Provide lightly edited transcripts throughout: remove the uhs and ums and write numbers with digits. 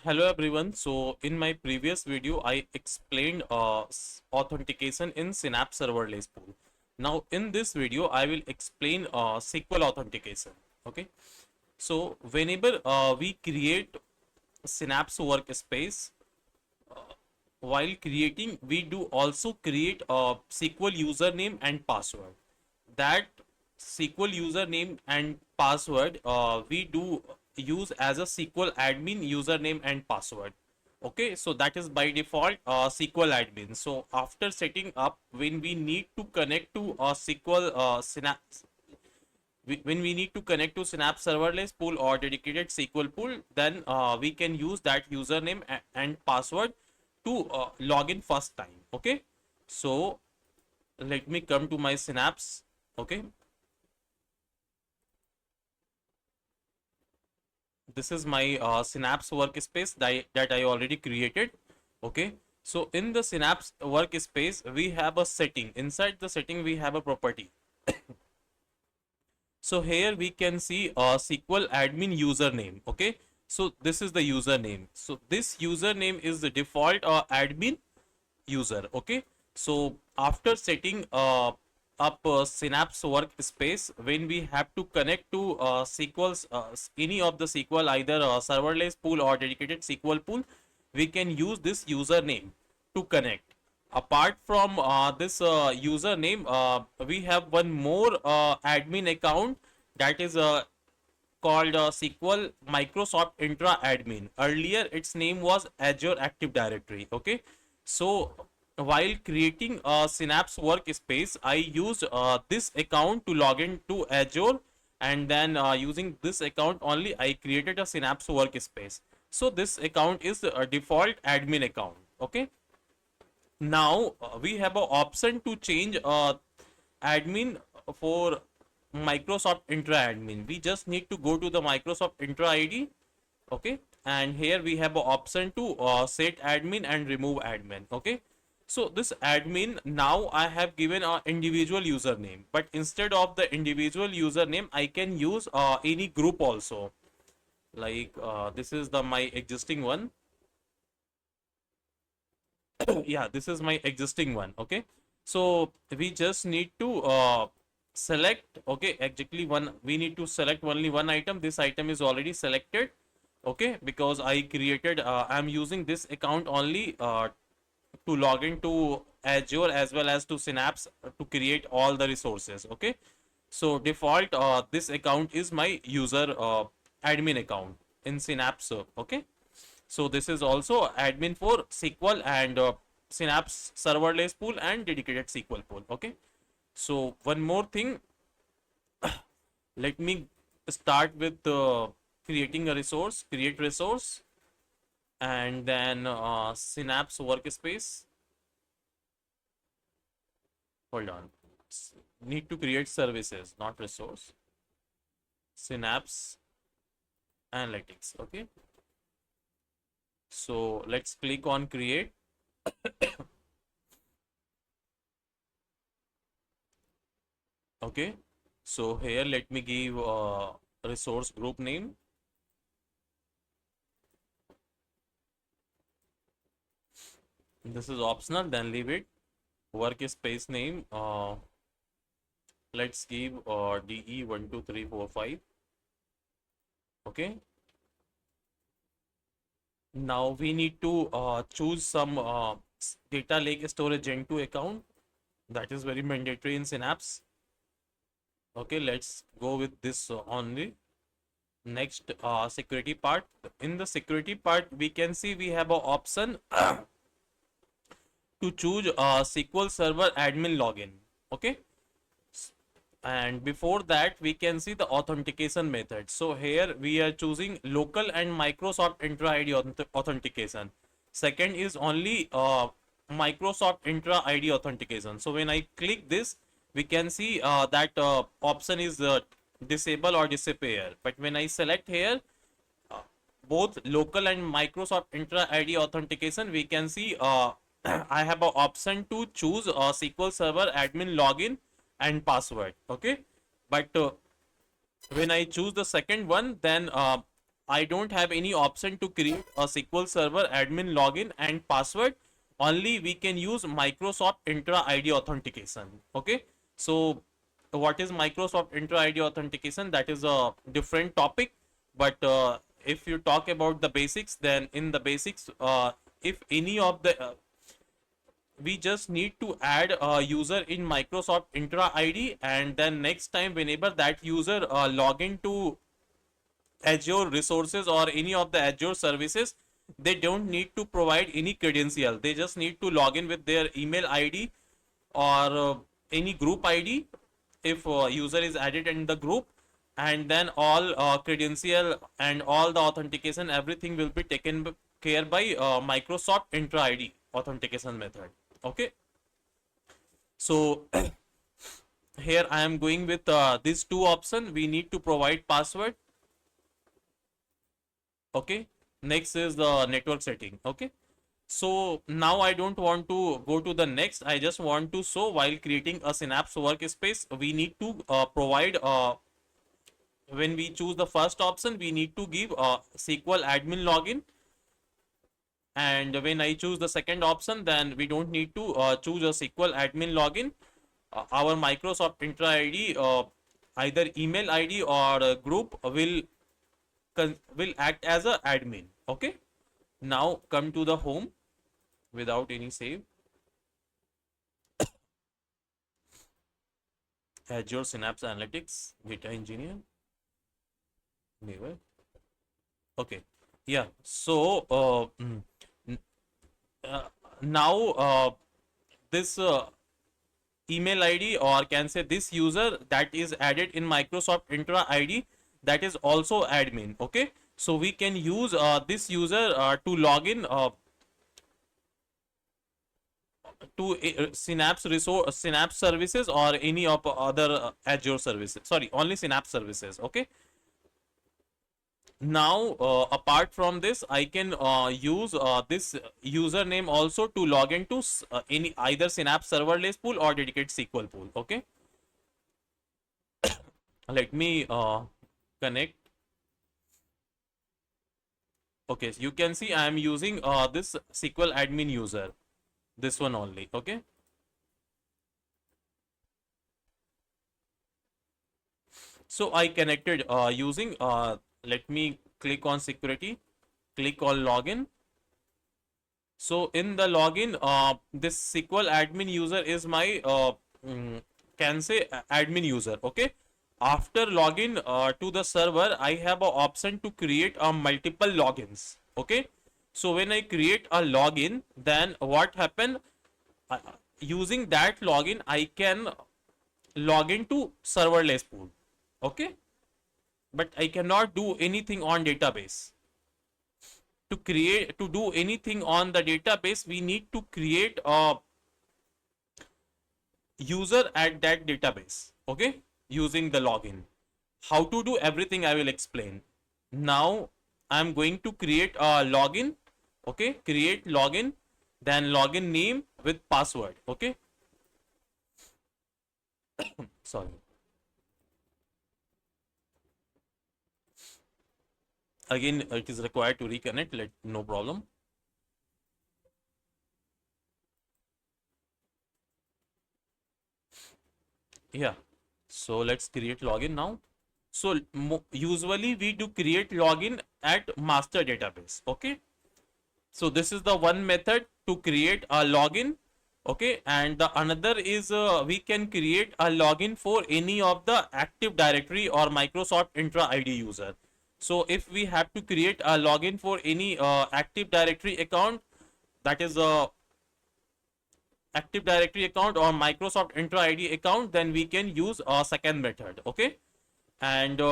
Hello everyone. So in my previous video, I explained authentication in Synapse serverless pool. Now in this video, I will explain SQL authentication. Okay. So whenever we create Synapse workspace, while creating, we do also create a SQL username and password. That SQL username and password we do use as a SQL admin username and password. Okay, so that is by default SQL admin. So after setting up, when we need to connect to a SQL Synapse, when we need to connect to Synapse serverless pool or dedicated SQL pool, then we can use that username and password to log in first time. Okay, so let me come to my Synapse. Okay, this is my Synapse workspace that I already created. Okay, so in the Synapse workspace, we have a setting. Inside the setting, we have a property. So here we can see a SQL admin username. Okay, so this is the username. So this username is the default admin user. Okay, so after setting up Synapse workspace, when we have to connect to SQL's any of the SQL, either serverless pool or dedicated SQL pool, we can use this username to connect. Apart from this username, we have one more admin account that is called SQL Microsoft Entra-only. Earlier, its name was Azure Active Directory. Okay, so while creating a Synapse workspace, I used this account to log in to Azure, and then using this account only, I created a Synapse workspace. So this account is a default admin account. Okay, now we have an option to change admin for Microsoft Entra admin. We just need to go to the Microsoft Entra ID. Okay, and here we have an option to set admin and remove admin. Okay, so this admin, now I have given a individual username, but instead of the individual username, I can use any group also. Like this is the my existing one. Yeah, this is my existing one. Okay, so we just need to select. Okay, exactly one, we need to select only one item. This item is already selected. Okay, because I created I'm using this account only to log into Azure as well as to Synapse to create all the resources. Okay, so default this account is my user admin account in Synapse. Okay, so this is also admin for SQL and Synapse serverless pool and dedicated SQL pool. Okay, so one more thing, let me start with creating a resource, create resource, and then Synapse workspace. Hold on, need to create services, not resource. Synapse Analytics. Okay, so let's click on create. Okay, so here let me give resource group name. This is optional, then leave it. Workspace name, let's give DE12345. Okay, now we need to choose some data lake storage Gen2 account. That is very mandatory in Synapse. Okay, let's go with this only. Next, security part. In the security part, we can see we have an option to choose SQL Server admin login. Okay, and before that we can see the authentication method. So here we are choosing local and Microsoft Entra ID authentication. Second is only Microsoft Entra ID authentication. So when I click this, we can see that option is disable or disappear. But when I select here both local and Microsoft Entra ID authentication, we can see I have an option to choose SQL Server admin login and password. Okay, but when I choose the second one, then I don't have any option to create a SQL Server admin login and password. Only we can use Microsoft Entra ID authentication. Okay. So what is Microsoft Entra ID authentication? That is a different topic. But if you talk about the basics, then in the basics, if any of the we just need to add a user in Microsoft Entra ID, and then next time whenever that user log into Azure resources or any of the Azure services, they don't need to provide any credential. They just need to log in with their email ID or any group ID if user is added in the group, and then all credential and all the authentication, everything will be taken care by Microsoft Entra ID authentication method. Okay. So here I am going with these two options. We need to provide password. Okay. Next is the network setting. Okay. So now I don't want to go to the next. I just want to show while creating a Synapse workspace, we need to provide when we choose the first option, we need to give SQL admin login. And when I choose the second option, then we don't need to choose a SQL admin login. Our Microsoft Entra ID, either email ID or group will act as a admin. Okay. Now come to the home without any save. Azure Synapse Analytics, data engineer. Never. Okay. Yeah. So now this email ID, or can say this user that is added in Microsoft Entra ID, that is also admin. Okay. So we can use this user to log in to Synapse services or any of other Azure services. Sorry, only Synapse services. Okay. Now apart from this, I can use this username also to log into any either Synapse serverless pool or dedicated SQL pool. Okay. Let me connect. Okay, so you can see I am using this SQL admin user, this one only. Okay. So I connected using let me click on security, click on login. So in the login, this SQL admin user is my can say admin user. Okay. After login to the server, I have an option to create multiple logins. Okay. So when I create a login, then what happen? Uh, Using that login, I can log into serverless pool. Okay. But I cannot do anything on database. To do anything on the database, we need to create a user at that database. Okay. Using the login. How to do everything I will explain. Now I'm going to create a login. Okay. Create login, then login name with password. Okay. Sorry. Again, it is required to reconnect. No problem. Yeah. So let's create login now. So usually we do create login at master database. Okay. So this is the one method to create a login. Okay. And the another is we can create a login for any of the Active Directory or Microsoft Entra ID user. So if we have to create a login for any Active Directory account, that is a Active Directory account or Microsoft Entra ID account, then we can use a second method. Okay. And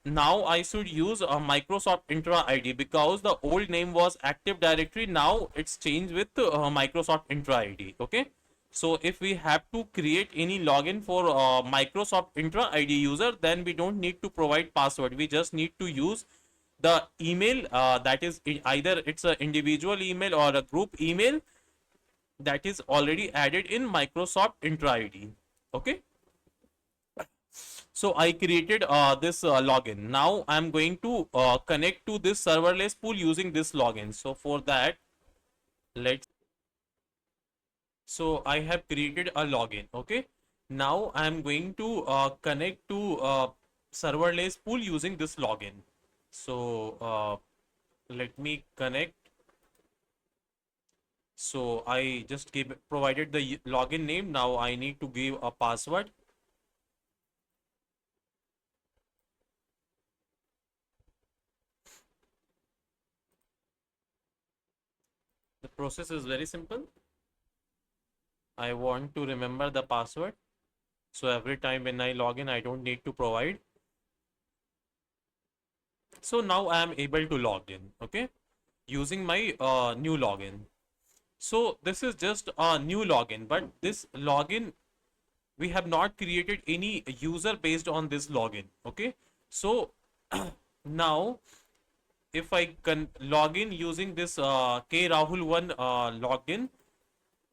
now I should use a Microsoft Entra ID because the old name was Active Directory. Now it's changed with Microsoft Entra ID. Okay. So if we have to create any login for Microsoft Entra ID user, then we don't need to provide password. We just need to use the email that is either it's an individual email or a group email that is already added in Microsoft Entra ID. Okay. So I created this login. Now I'm going to connect to this serverless pool using this login. So for that, let's. So I have created a login. Okay. Now I'm going to connect to serverless pool using this login. So let me connect. So I just provided the login name. Now I need to give a password. The process is very simple. I want to remember the password. So every time when I log in, I don't need to provide. So now I am able to log in, okay, using my new login. So this is just a new login, but this login, we have not created any user based on this login, okay. So now if I can log in using this K Rahul one login,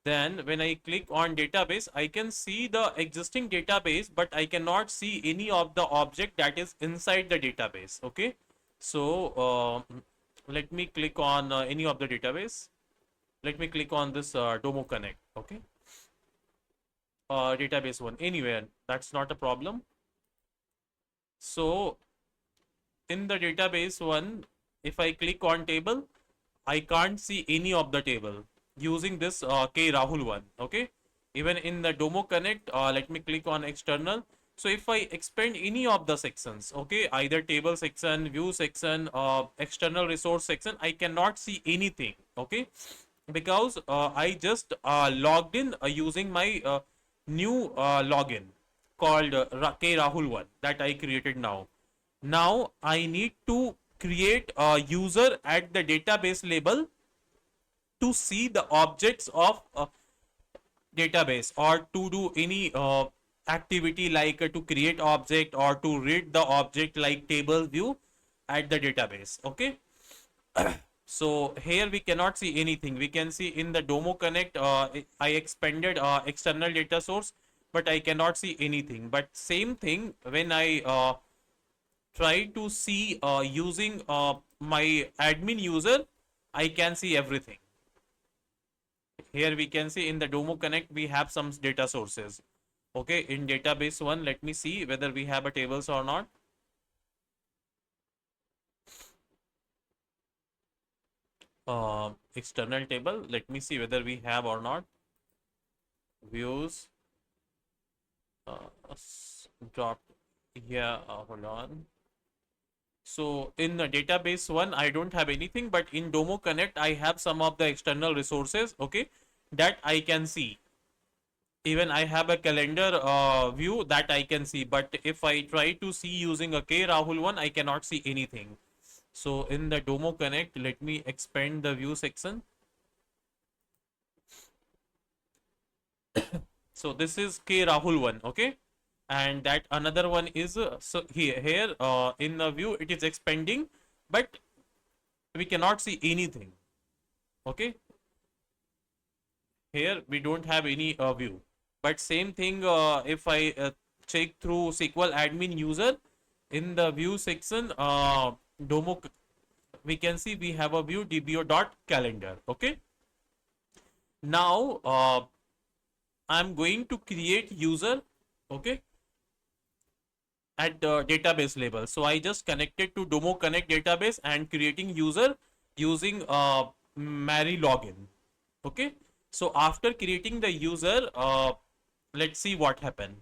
then when I click on database, I can see the existing database, but I cannot see any of the object that is inside the database. Okay. So let me click on any of the database. Let me click on this Domo Connect. Okay. Database one, anywhere. That's not a problem. So in the database one, if I click on table, I can't see any of the table using this K Rahul one. Okay. Even in the Domo Connect, let me click on external. So if I expand any of the sections, okay, either table section, view section, external resource section, I cannot see anything. Okay. Because I just logged in using my new login called K Rahul one that I created now. Now I need to create a user at the database label to see the objects of database, or to do any activity like to create object or to read the object like table view at the database. Okay. So here we cannot see anything. We can see in the Domo Connect, I expanded external data source, but I cannot see anything. But same thing when I try to see using my admin user, I can see everything. Here we can see in the Domo Connect, we have some data sources. Okay, in database one, let me see whether we have a tables or not. External table, let me see whether we have or not. Views, drop here, hold on. So in the database one, I don't have anything, but in Domo Connect, I have some of the external resources, okay, that I can see. Even I have a calendar view that I can see, but if I try to see using a K Rahul one, I cannot see anything. So in the Domo Connect, let me expand the view section. So this is K Rahul one, okay, and that another one is so here in the view it is expanding, but we cannot see anything. Okay, here we don't have any view, but same thing if I check through SQL admin user in the view section, Domo, we can see we have a view dbo dot calendar. Okay, now I'm going to create user, okay, at the database level. So I just connected to Domo Connect database and creating user using Mary login. Okay. So after creating the user, let's see what happened.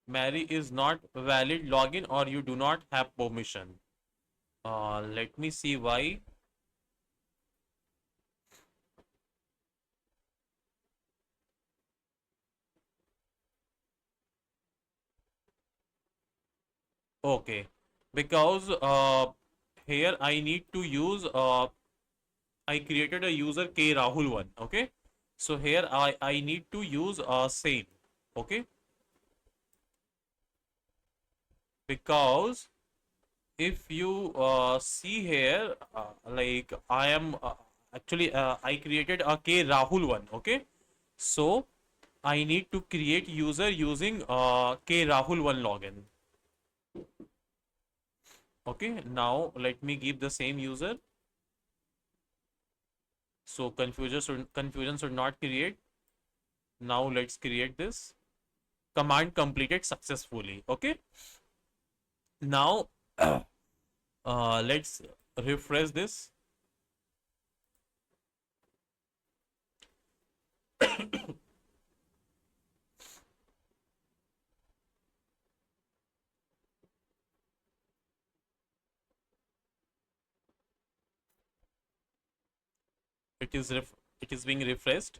Mary is not valid login, or you do not have permission. Let me see why. Okay. Because here I need to use I created a user K Rahul one. Okay. So here I need to use same. Okay. Because if you see here, like I am actually I created a K Rahul one. Okay, so I need to create user using K Rahul one login. Okay, now let me give the same user. So confusion should not create. Now let's create this. Command completed successfully. Okay, now let's refresh this. It is being refreshed.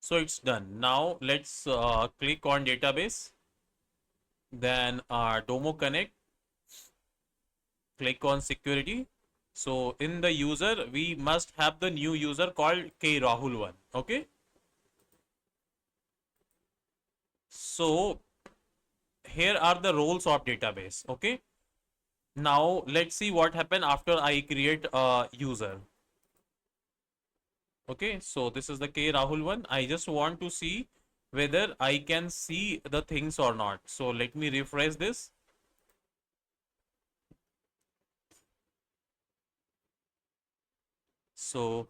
So it's done. Now let's click on database. Then Domo Connect. Click on security. So in the user, we must have the new user called K Rahul one. Okay. So here are the roles of database. Okay. Now let's see what happened after I create a user. Okay. So this is the K Rahul one. I just want to see whether I can see the things or not. So let me refresh this. So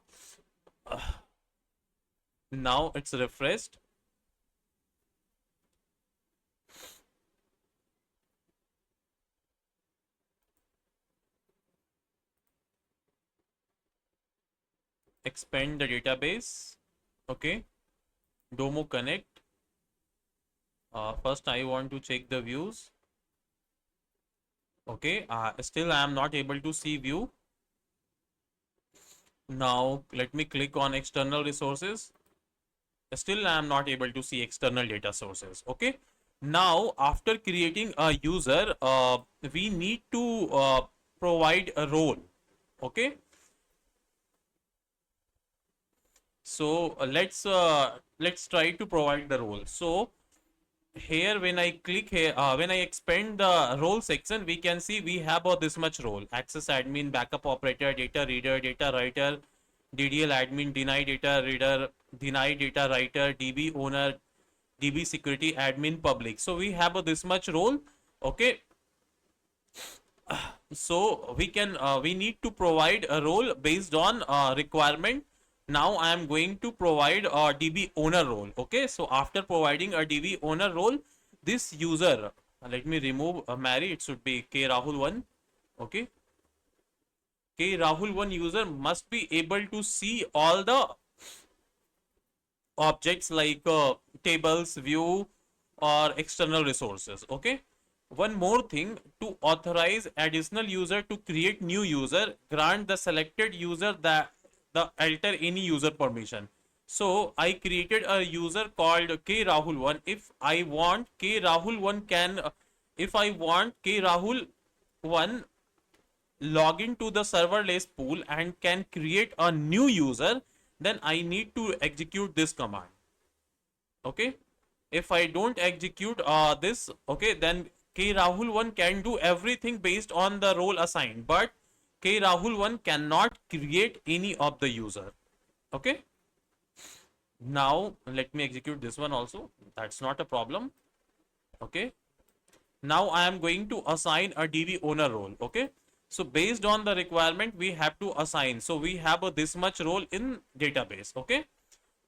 now it's refreshed. Expand the database. Okay. Domo Connect. First, I want to check the views. Okay. Still, I am not able to see view. Now, let me click on external resources. Still, I am not able to see external data sources. Okay. Now, after creating a user, we need to provide a role. Okay. So let's try to provide the role. So here when I click here, when I expand the role section, we can see we have this much role: access admin, backup operator, data reader, data writer, DDL admin, deny data reader, deny data writer, DB owner, DB security admin, public. So we have this much role. Okay, so we need to provide a role based on requirement. Now I am going to provide a DB owner role. Okay, so after providing a DB owner role, this user, let me remove Mary, it should be K Rahul 1. Okay, K Rahul 1 user must be able to see all the objects like tables, view, or external resources. Okay, one more thing: to authorize additional user to create new user, grant the selected user the alter any user permission. So I created a user called K Rahul 1. If I want K Rahul 1 can if I want K Rahul 1 log into the serverless pool and can create a new user, then I need to execute this command. Okay, if I don't execute this, okay, then K Rahul 1 can do everything based on the role assigned, but K Rahul 1 cannot create any of the user. Okay, now let me execute this one also, that's not a problem. Okay, now I am going to assign a DB owner role. Okay, so based on the requirement we have to assign, so we have this much role in database. Okay,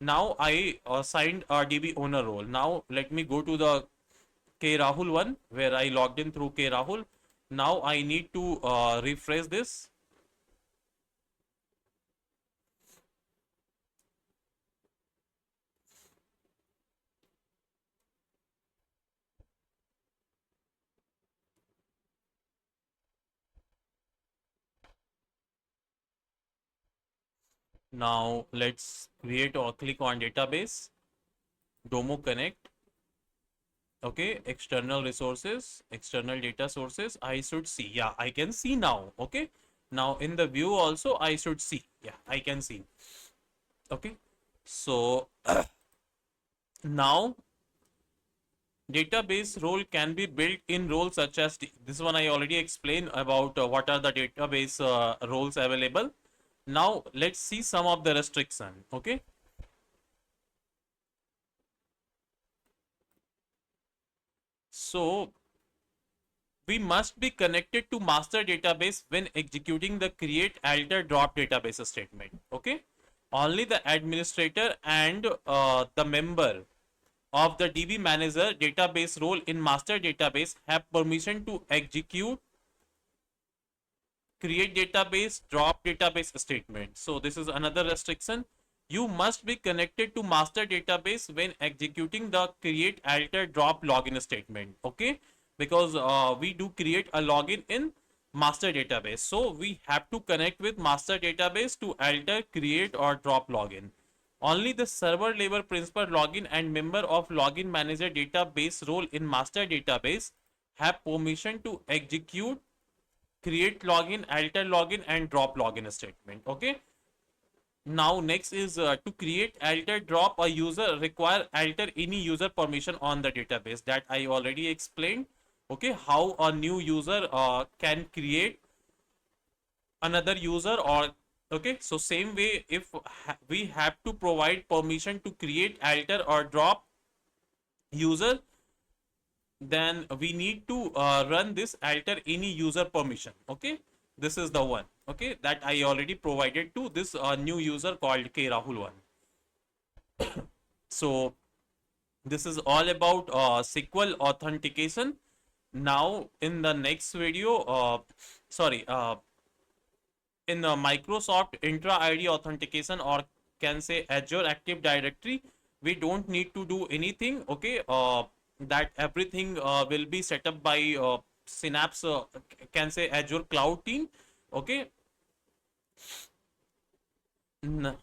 now I assigned a DB owner role. Now let me go to the K Rahul one where I logged in through K Rahul. Now I need to refresh this. Now let's create or click on database, Domo Connect. Okay, external resources, external data sources. I should see, yeah, I can see now. Okay, Now in the view also I should see. Yeah, I can see. Okay. So now database role can be built in roles such as this one I already explained about what are the database roles available. Now let's see some of the restriction. Okay. So we must be connected to master database when executing the create alter drop database statement. Okay. Only the administrator and the member of the DB manager database role in master database have permission to execute create database drop database statement. So this is another restriction. You must be connected to master database when executing the create alter drop login statement. Okay, because we do create a login in master database, so we have to connect with master database to alter create or drop login. Only the server level principal login and member of login manager database role in master database have permission to execute create login, alter login, and drop login statement. Okay. Now next is to create, alter, drop a user require alter any user permission on the database that I already explained. Okay, how a new user can create another user or okay. So same way, if we have to provide permission to create, alter, or drop user, then we need to run this alter any user permission. Okay, this is the one. Okay, that I already provided to this new user called K Rahul one. So this is all about SQL authentication. Now in the next video, sorry, in Microsoft Entra-ID authentication, or can say Azure Active Directory, we don't need to do anything. Okay, that everything will be set up by Synapse, can say Azure Cloud team. Okay. N-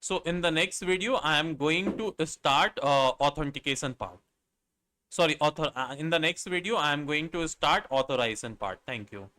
So in the next video, I am going to start authentication part. Sorry, author. In the next video, I am going to start authorization part. Thank you.